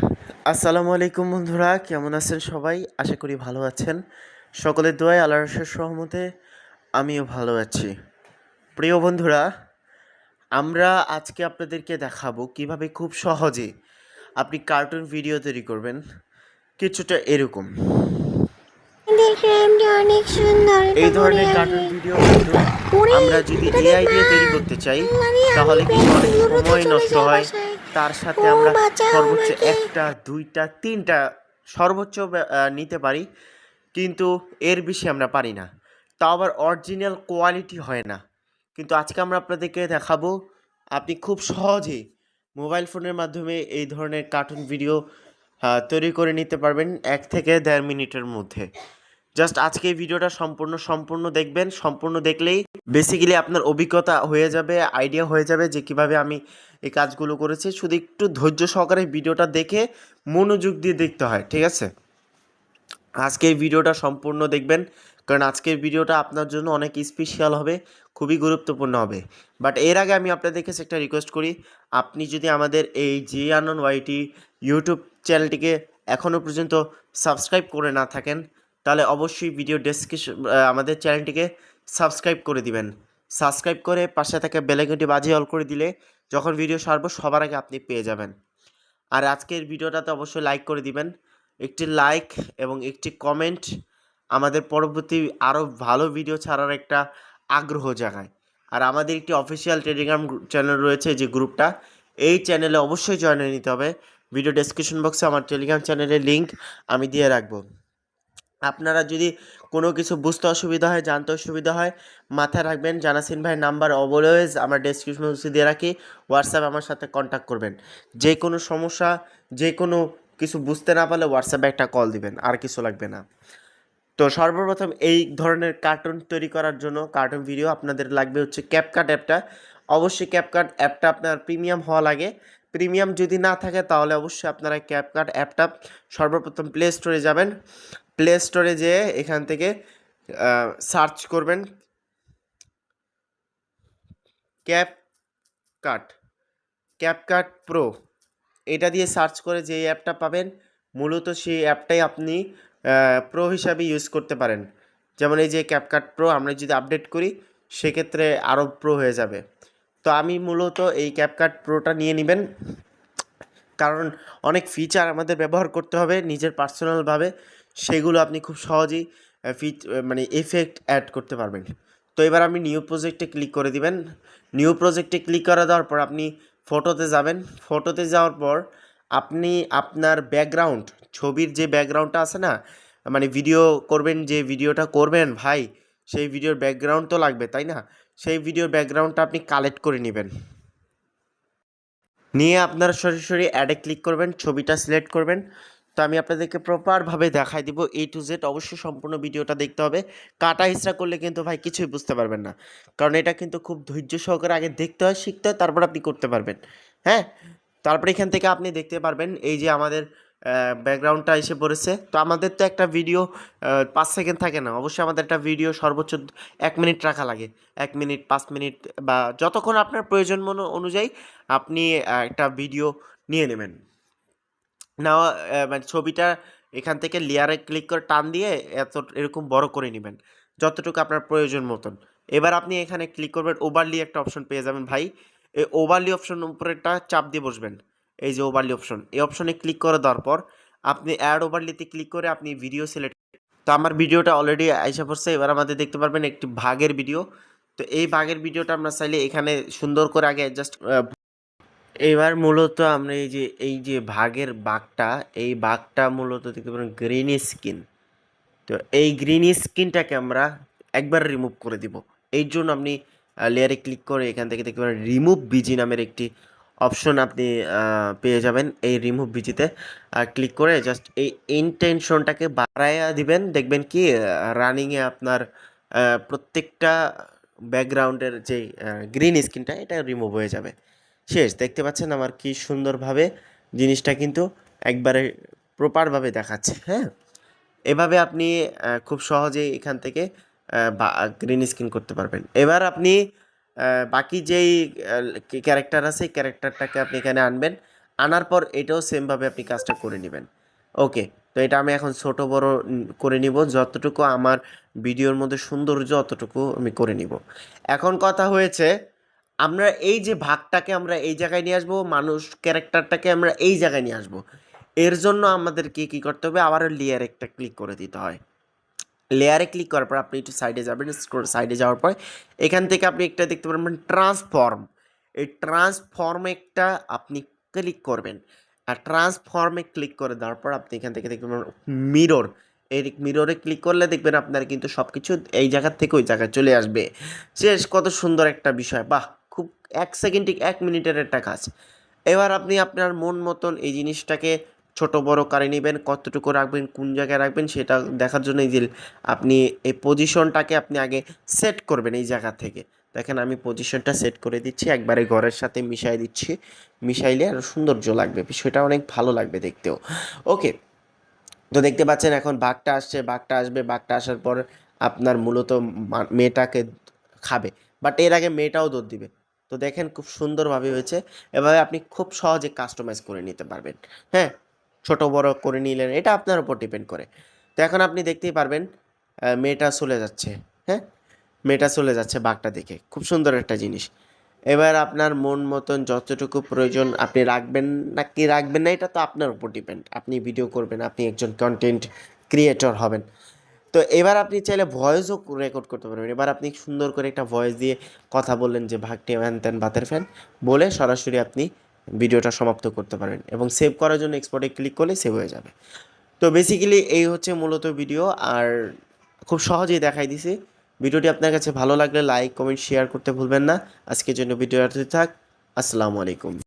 আসসালামু আলাইকুম বন্ধুরা, কেমন আছেন সবাই? আশা করি ভালো আছেন। সকলের দোয়ায় আল্লাহর অশেষ রহমতে আমিও ভালো আছি। প্রিয় বন্ধুরা, আমরা আজকে আপনাদেরকে দেখাবো কিভাবে খুব সহজে আপনি কার্টুন ভিডিও তৈরি করবেন। কিছুটা এরকম। দেখে এমনি অনেক সুন্দর এটা এই পরে ধরনের কার্টুন আসবে ভিডিও কিন্তু পরে আমরা যদি এটা এআই দেখবা দিয়ে তৈরি করতে চাই মানে আমি তাহলে কিন্তু অনেক বেঙ্গালুরুতে সময় চলে নষ্ট যাই হয়। বাসায়। তার ও সাথে আমরা বাঁচাও সর্বোচ্চ আমাকে। ১টা, ২টা, ৩টা সর্বোচ্চ নিতে পারি। কিন্তু এর বেশি আমরা পারি না। তাও আবার অরিজিনাল কোয়ালিটি হয় না। কিন্তু আজকে আমরা আপনাদেরকে দেখাবো আপনি খুব সহজেই মোবাইল ফোনের মাধ্যমে এই ধরনের কার্টুন ভিডিও তৈরি করে নিতে পারবেন ১ থেকে ১.৫ মিনিটের মধ্যে। জাস্ট আজকে এই ভিডিওটা সম্পূর্ণ দেখবেন। সম্পূর্ণ দেখলেই বেসিক্যালি আপনার অভিজ্ঞতা হয়ে যাবে, আইডিয়া হয়ে যাবে যে কীভাবে আমি এই কাজগুলো করেছি। শুধু একটু ধৈর্য সহকারে ভিডিওটা দেখে মনোযোগ দিয়ে দেখতে হয়, ঠিক আছে? আজকের ভিডিওটা সম্পূর্ণ দেখবেন, কারণ আজকের ভিডিওটা আপনার জন্য অনেক স্পেশাল হবে, খুবই গুরুত্বপূর্ণ হবে। বাট এর আগে আমি আপনাদের কাছে একটা রিকোয়েস্ট করি, আপনি যদি আমাদের এই জি আনন ওয়াইটি ইউটিউব চ্যানেলটিকে এখনও পর্যন্ত সাবস্ক্রাইব করে না থাকেন, তাহলে অবশ্যই ভিডিও ডেসক্রিপশন আমাদের চ্যানেলটিকে সাবস্ক্রাইব করে দিবেন। সাবস্ক্রাইব করে পাশে থাকা বেল আইকনটি বাজিয়ে অল করে দিলে যখন ভিডিও ছাড়বো সবার আগে আপনি পেয়ে যাবেন। আর আজকের ভিডিওটাতে অবশ্যই লাইক করে দিবেন। একটি লাইক এবং একটি কমেন্ট আমাদের পরবর্তী আরও ভালো ভিডিও ছাড়ার একটা আগ্রহ জাগায়। আর আমাদের একটি অফিসিয়াল টেলিগ্রাম চ্যানেল রয়েছে, যে গ্রুপটা, এই চ্যানেলে অবশ্যই জয়েন হয়ে নিতে হবে। ভিডিও ডেসক্রিপশন বক্সে আমার টেলিগ্রাম চ্যানেলের লিঙ্ক আমি দিয়ে রাখবো। আপনারা যদি কোনো কিছু বুঝতে অসুবিধা হয়, জানতে অসুবিধা হয়, মাথায় রাখবেন জানাসিন ভাইয়ের নাম্বার অলওয়েজ আমার ডেসক্রিপশন বক্সে দিয়ে রাখি। হোয়াটসঅ্যাপে আমার সাথে কন্ট্যাক্ট করবেন। যে কোনো সমস্যা, যে কোনো কিছু বুঝতে না পারলে হোয়াটসঅ্যাপে একটা কল দিবেন, আর কিছু লাগবে না। তো সর্বপ্রথম এই ধরনের কার্টুন তৈরি করার জন্য, কার্টুন ভিডিও আপনাদের লাগবে হচ্ছে ক্যাপকাট অ্যাপটা। অবশ্যই ক্যাপকাট অ্যাপটা আপনার প্রিমিয়াম হওয়া লাগে। প্রিমিয়াম যদি না থাকে তাহলে অবশ্যই আপনারা ক্যাপকাট অ্যাপটা সর্বপ্রথম প্লে স্টোরে যাবেন। প্লে স্টোরে যেয়ে এখান থেকে সার্চ করবেন ক্যাপকাট, ক্যাপকাট প্রো। এটা দিয়ে সার্চ করে যে অ্যাপটা পাবেন, মূলত সেই অ্যাপটাই আপনি প্রো হিসাবে ইউজ করতে পারেন। যেমন এই যে ক্যাপকাট প্রো আমরা যদি আপডেট করি সেক্ষেত্রে আরও প্রো হয়ে যাবে। তো আমি মূলত এই ক্যাপকাট প্রোটা নিয়ে নেবেন, কারণ অনেক ফিচার আমাদের ব্যবহার করতে হবে নিজের পার্সোনালভাবে। সেগুলো আপনি খুব সহজেই মানে এফেক্ট অ্যাড করতে পারবেন। তো এবার আপনি নিউ প্রজেক্টে ক্লিক করে দিবেন। নিউ প্রজেক্টে ক্লিক করে দেওয়ার পর আপনি ফটোতে যাবেন। ফটোতে যাওয়ার পর আপনি আপনার ব্যাকগ্রাউন্ড, ছবির যে ব্যাকগ্রাউন্ডটা আছে না, মানে ভিডিও করবেন, যে ভিডিওটা করবেন ভাই, সেই ভিডিওর ব্যাকগ্রাউন্ড তো লাগবে, তাই না? সেই ভিডিওর ব্যাকগ্রাউন্ডটা আপনি কালেক্ট করে নেবেন। নিয়ে আপনারা সরাসরি অ্যাডে ক্লিক করবেন, ছবিটা সিলেক্ট করবেন। তো আমি আপনাদেরকে প্রপারভাবে দেখাই দিব A to Z। অবশ্যই সম্পূর্ণ ভিডিওটা দেখতে হবে। কাটা হিচড়া করলে কিন্তু ভাই কিছুই বুঝতে পারবেন না, কারণ এটা কিন্তু খুব ধৈর্য সহকারে আগে দেখতে হয়, শিখতে হয়, তারপর আপনি করতে পারবেন। হ্যাঁ, তারপরে এখান থেকে আপনি দেখতে পারবেন এই যে আমাদের ব্যাকগ্রাউন্ডটা এসে পড়েছে। তো আমাদের তো একটা ভিডিও ৫ সেকেন্ড থাকে না, অবশ্যই আমাদের একটা ভিডিও সর্বোচ্চ ১ মিনিট রাখা লাগে। ১ মিনিট, ৫ মিনিট বা যতক্ষণ আপনার প্রয়োজন অনুযায়ী আপনি একটা ভিডিও নিয়ে নেবেন। নেওয়া মানে ছবিটা এখান থেকে লেয়ারে ক্লিক করে টান দিয়ে এরকম বড় করে নেবেন, যতটুকু আপনার প্রয়োজন মতন। এবার আপনি এখানে ক্লিক করবেন, ওভারলি একটা অপশন পেয়ে যাবেন ভাই। এই ওভারলি অপশন উপরে একটা চাপ দিয়ে বসবেন। এই যে ওভারলি অপশন, এই অপশনে ক্লিক করে দেওয়ার পর আপনি অ্যাড ওভারলিতে ক্লিক করে আপনি ভিডিও সিলেক্ট। তো আমার ভিডিওটা অলরেডি আইসা পড়ছে। এবার আমাদের দেখতে পারবেন একটি ভাগের ভিডিও। তো এই ভাগের ভিডিওটা আমরা চাইলে এখানে সুন্দর করে আগে জাস্ট এবার মূলত আমরা এই যে ভাগের বাঘটা, এই বাঘটা মূলত দেখতে পারেন গ্রিন স্কিন। তো এই গ্রিন স্কিনটাকে আমরা একবার রিমুভ করে দিব। এই জন্য আপনি লেয়ারে ক্লিক করে এখান থেকে দেখতে পারেন রিমুভ বিজি নামের একটি অপশন আপনি পেয়ে যাবেন। এই রিমুভ বিজিতে ক্লিক করে জাস্ট এই ইনটেনশনটাকে বাড়াইয়া দিবেন। দেখবেন কি রানিংয়ে আপনার প্রত্যেকটা ব্যাকগ্রাউন্ডের যে গ্রিন স্কিনটা এটা রিমুভ হয়ে যাবে। শেষ। দেখতে পাচ্ছেন আমার কি সুন্দরভাবে জিনিসটা কিন্তু একবারে প্রপারভাবে দেখাচ্ছে। হ্যাঁ, এভাবে আপনি খুব সহজেই এখান থেকে গ্রিন স্ক্রিন করতে পারবেন। এবার আপনি বাকি যেই ক্যারেক্টার আছে এই ক্যারেক্টারটাকে আপনি এখানে আনবেন। আনার পর এটাও সেমভাবে আপনি কাজটা করে নেবেন। ওকে, তো এটা আমি এখন ছোট বড় করে নিব, যতটুকু আমার ভিডিওর মধ্যে সৌন্দর্য অতটুকু আমি করে নিব। এখন কথা হয়েছে, আমরা এই যে ভাগটাকে আমরা এই জায়গায় নিয়ে আসবো, মানুষ ক্যারেক্টারটাকে আমরা এই জায়গায় নিয়ে আসবো, এর জন্য আমাদেরকে কী করতে হবে, আবারও লেয়ার একটা ক্লিক করে দিতে হয়। লেয়ারে ক্লিক করার পর আপনি একটু সাইডে যাবেন, সাইডে যাওয়ার পর এখান থেকে আপনি একটা দেখতে পারবেন ট্রান্সফর্ম। এই ট্রান্সফর্মে একটা আপনি ক্লিক করবেন, আর ট্রান্সফর্মে ক্লিক করে দেওয়ার পর আপনি এখান থেকে দেখতে পারবেন মিরর। এই মিররে ক্লিক করলে দেখবেন আপনার কিন্তু সব কিছু এই জায়গার থেকে ওই জায়গায় চলে আসবে। শেষ, কত সুন্দর একটা বিষয়, বাহ! খুব 1 সেকেন্ডে 1 মিনিটের একটা কাজ। এবার আপনি আপনার মন মতন এই জিনিসটাকে ছোট বড় করে নেবেন, কতটুকু রাখবেন, কোন জায়গায় রাখবেন সেটা দেখার জন্য এই যে আপনি এই পজিশনটাকে আপনি আগে সেট করবেন এই জায়গা থেকে। দেখেন আমি পজিশনটা সেট করে দিচ্ছি, একবারে ঘরের সাথে মিশাই দিচ্ছি, মিশাইলে আরও সৌন্দর্য লাগবে, বিষয়টা অনেক ভালো লাগবে দেখতেও। ওকে, তো দেখতে পাচ্ছেন এখন বাঘটা আসছে, বাঘটা আসবে, বাঘটা আসার পর আপনার মূলত মেয়েটাকে খাবে, বাট এর আগে মেয়েটাও দুধ দিবে। তো দেখেন খুব সুন্দরভাবে হয়েছে। এভাবে আপনি খুব সহজে কাস্টমাইজ করে নিতে পারবেন। হ্যাঁ, ছোট বড় করে নিলেন, এটা আপনার উপর ডিপেন্ড করে। তো এখন আপনি দেখতেই পারবেন মেয়েটা চলে যাচ্ছে। হ্যাঁ, মেয়েটা চলে যাচ্ছে বাঘটা দেখে, খুব সুন্দর একটা জিনিস। এবার আপনার মন মতন যতটুকু প্রয়োজন আপনি রাখবেন নাকি রাখবেন না, এটা তো আপনার উপর ডিপেন্ড। আপনি ভিডিও করবেন, আপনি একজন কন্টেন্ট ক্রিয়েটর হবেন। তো এবার আপনি চাইলে ভয়েসও রেকর্ড করতে পারবেন। এবার আপনি সুন্দর করে একটা ভয়েস দিয়ে কথা বললেন যে ভাগটি হ্যান ত্যান বাতের ফ্যান বলে সরাসরি আপনি ভিডিওটা সমাপ্ত করতে পারবেন, এবং সেভ করার জন্য এক্সপোর্টে ক্লিক করলে সেভ হয়ে যাবে। তো বেসিক্যালি এই হচ্ছে মূলত ভিডিও, আর খুব সহজেই দেখাই দিছি। ভিডিওটি আপনার কাছে ভালো লাগলে লাইক কমেন্ট শেয়ার করতে ভুলবেন না। আজকের জন্য ভিডিও থাক। আসসালামু আলাইকুম।